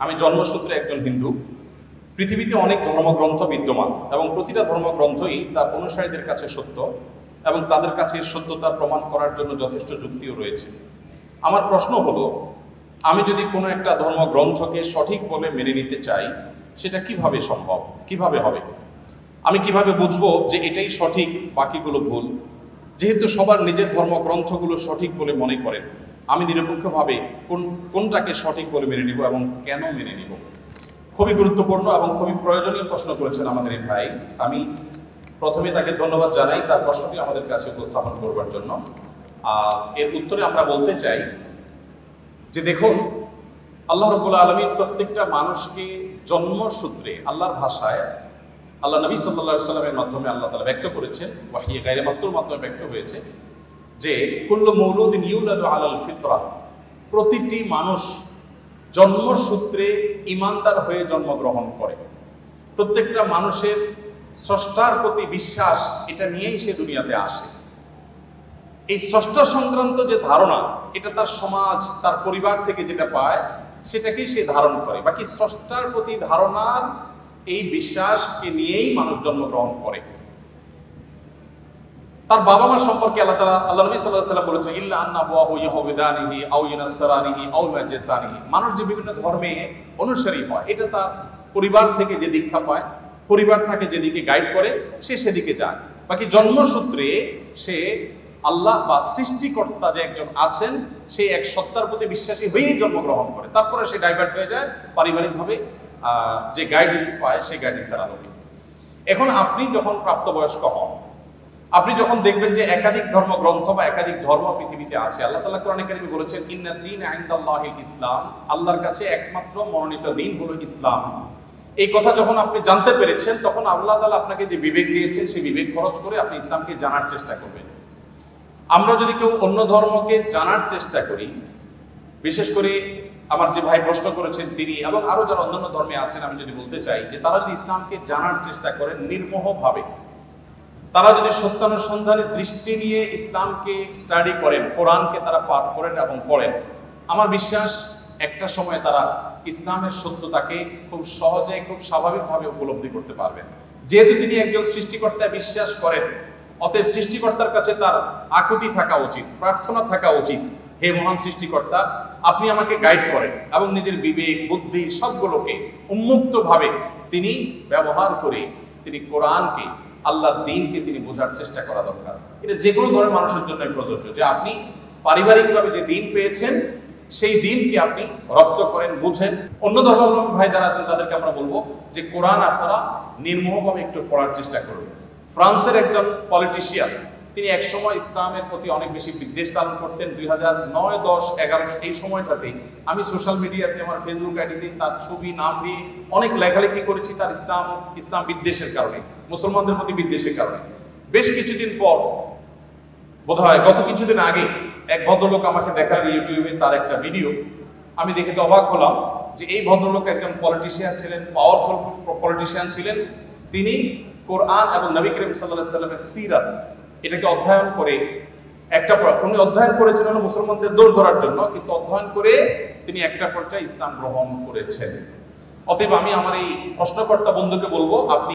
আমি জন্মসূত্রে একজন হিন্দু। পৃথিবীতে অনেক ধর্মগ্রন্থ বিদ্যমান এবং প্রতিটা ধর্মগ্রন্থই তার অনুসারীদের কাছে সত্য এবং তাদের কাছে সত্যতার প্রমাণ করার জন্য যথেষ্ট যুক্তিও রয়েছে। আমার প্রশ্ন হলো, আমি যদি কোনো একটা ধর্মগ্রন্থকে সঠিক বলে মেনে নিতে চাই, সেটা কিভাবে সম্ভব, কিভাবে হবে? আমি কিভাবে বুঝবো যে এটাই সঠিক, বাকিগুলো ভুল? যেহেতু সবার নিজের ধর্মগ্রন্থগুলো সঠিক বলে মনে করেন, আমি নিরপেক্ষভাবে কোনটাকে সঠিক বলে মেনে নিব এবং কেন মেনে নিব? খুবই গুরুত্বপূর্ণ এবং খুবই প্রয়োজনীয় প্রশ্ন করেছেন আমাদের এই ভাই। আমি প্রথমে তাকে ধন্যবাদ জানাই তার প্রশ্নটি আমাদের কাছে উপস্থাপন করবার জন্য। এর উত্তরে আমরা বলতে চাই যে দেখুন, আল্লাহ রাব্বুল আলামিন প্রত্যেকটা মানুষকে জন্মসূত্রে আল্লাহর ভাষায় আল্লাহ নবী সাল্লাল্লাহু আলাইহি ওয়াসাল্লামের মাধ্যমে আল্লাহ তাআলা ব্যক্ত করেছেন, ওয়াহিয়ে গায়রে মাকতুর মাধ্যমে ব্যক্ত হয়েছে যে কুল্লু মাউলুদিন ইউলাদু আলাল ফিতরা, প্রতিটি মানুষ জন্মসূত্রে ঈমানদার হয়ে জন্মগ্রহণ করে। প্রত্যেকটা মানুষের স্রষ্টার প্রতি বিশ্বাস, এটা নিয়েই সে দুনিয়াতে আসে। এই স্রষ্টা সংক্রান্ত যে ধারণা, এটা তার সমাজ, তার পরিবার থেকে যেটা পায় সেটাকেই সে ধারণ করে। বাকি স্রষ্টার প্রতি ধারণার এই বিশ্বাসকে নিয়েই মানুষ জন্মগ্রহণ করে। তার বাবা মা সম্পর্কে আল্লাহ নবী সাল্লাল্লাহু আলাইহি ওয়াসাল্লাম বলেছেন, ইল্লা আন্না আবওয়াহু ইয়াহুদানিহি আও ইউনাসসারানিহি আও ইউমাজ্জিসানিহি। মানুষ যে বিভিন্ন ধর্মে অনুসারী হয়, এটা তার পরিবার থেকে যে দীক্ষা পায়, পরিবার তাকে যেদিকে গাইড করে, সে সেদিকে যায়। বাকি জন্মসূত্রে সে আল্লাহ বা সৃষ্টিকর্তা যে একজন আছেন, সে এক সত্তার প্রতি বিশ্বাসী হয়েই জন্মগ্রহণ করে। তারপরে সে ডাইভার্ট হয়ে যায় পারিবারিকভাবে যে গাইডেন্স পায়, সেই গাইডেন্সের আলোকে। এখন আপনি যখন প্রাপ্তবয়স্ক হন, আপনি যখন দেখবেন যে একাধিক ধর্মগ্রন্থ বা একাধিক ধর্ম পৃথিবীতে আছে। আল্লাহ তাআলা কোরআনে কারিমে বলেছেন, ইন্নাদ দীন ইনদাল্লাহিল ইসলাম, আল্লাহর কাছে একমাত্র মনোনীত দিন হলো ইসলাম। এই কথা যখন আপনি জানতে পেরেছেন, তখন আল্লাহ তাআলা আপনাকে যে বিবেক দিয়েছেন, সেই বিবেক খরচ করে আপনি ইসলামকে জানার চেষ্টা করবেন। আমরা যদি কেউ অন্য ধর্মকে জানার চেষ্টা করি, বিশেষ করে আমার যে ভাই প্রশ্ন করেছেন তিনি এবং আরো যারা অন্যান্য ধর্মে আছেন, আমি যদি বলতে চাই যে তারা যদি ইসলামকে জানার চেষ্টা করেন নির্মোহভাবে, তারা যদি সত্যানুসন্ধানের দৃষ্টি নিয়ে ইসলামকে স্টাডি করেন, কোরআনকে তারা পাঠ করেন এবং পড়েন, আমার বিশ্বাস একটা সময় তারা ইসলামের সত্যতাকে খুব সহজে, খুব স্বাভাবিকভাবে উপলব্ধি করতে পারবেন। যেহেতু তিনি একজন সৃষ্টিকর্তায় বিশ্বাস করেন, অতএব সৃষ্টিকর্তার কাছে তার আকুতি থাকা উচিত, প্রার্থনা থাকা উচিত, হে মহান সৃষ্টিকর্তা, আপনি আমাকে গাইড করেন এবং নিজের বিবেক, বুদ্ধি সবগুলোকে উন্মুক্তভাবে তিনি ব্যবহার করে তিনি কোরআনকে, আল্লাহর দ্বীনকে তিনি বোঝার চেষ্টা করা দরকার। এটা যে কোনো ধরনের মানুষের জন্য প্রযোজ্য যে আপনি পারিবারিকভাবে যে দ্বীন পেয়েছেন, সেই দ্বীনকে আপনি রপ্ত করেন, বুঝেন। অন্য ধর্মাবলম্বী ভাই যারা আছেন তাদেরকে আমরা বলবো যে কোরআন আপনারা নির্মোহভাবে একটু পড়ার চেষ্টা করুন। ফ্রান্সের একজন পলিটিশিয়ান, তিনি একসময় ইসলামের প্রতি অনেক বেশি বিদ্বেষ ধারণ করতেন। 2009, 10, 11 এই সময়টাতে আমি সোশ্যাল মিডিয়াতে আমার ফেসবুক আইডিতে তার ছবি, নাম দিয়ে অনেক লেখালেখি করেছি তার ইসলাম বিদ্বেষের কারণে, মুসলমানদের প্রতি বিদ্বেষের কারণে। বেশ কিছুদিন পর, বোধহয় গত কিছুদিন আগে, এক ভদ্রলোক আমাকে দেখাল ইউটিউবে তার একটা ভিডিও। আমি দেখে তো অবাক হলাম যে এই ভদ্রলোক একজন পলিটিশিয়ান ছিলেন, পাওয়ারফুল পলিটিশিয়ান ছিলেন। তিনি কোরআন এবং নবী করিম সাল্লাল্লাহু আলাইহি ওয়াসাল্লামের সিরাত, এটাকে অধ্যয়ন করে উনি অধ্যয়ন করেছিলেন মুসলমানদের দৌড় ধরার জন্য, কিন্তু অধ্যয়ন করে তিনি একটা পর্যায়ে ইসলাম গ্রহণ করেছেন। অতএব আমি আমার এই প্রশ্নকর্তা বন্ধুকে বলবো, আপনি